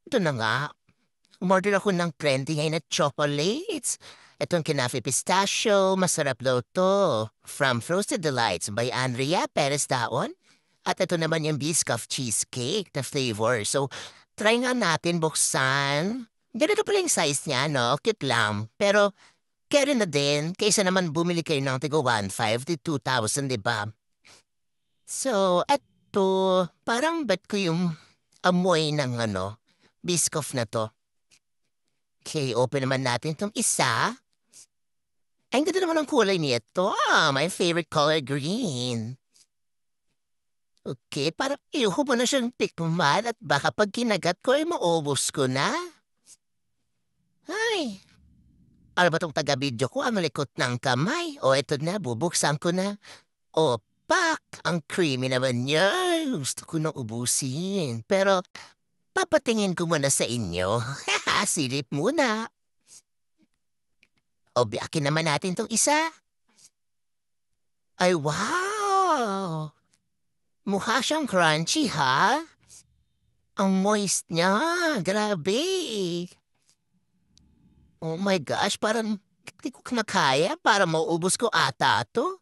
Ito na nga, umorder ako ng trendy ngayon na chocolates. Itong Kinafe Pistachio, masarap daw to. From Frosted Delights by Andrea Perez Daon. At ito naman yung Biscoff Cheesecake na flavor. So, try nga natin buksan. Ganito pala yung size niya, no? Cute lang. Pero, carry na din. Kaysa naman bumili kayo ng tigo 1,500 to 2,000, di ba? So, eto, parang bet ko yung amoy ng Biscoff na to. Okay, open naman natin itong isa. Ay, ang ganda naman ang kulay nito. My favorite color, green. Okay, parang ayoko mo na siyang tikman at baka pag kinagat ko ay maubos ko na. Ay, ano ba tong taga-video ko? Ang likot ng kamay. O, eto na, bubuksan ko na. O, pak! Ang creamy naman niya. Gusto ko nang ubusin. Pero, papatingin ko muna sa inyo. Silip muna. O, biyakin naman natin tong isa. Ay, wow! Mukha siyang crunchy, ha? Ang moist niya. Grabe. Oh my gosh, parang hindi ko kinakaya para maubos ko ata to.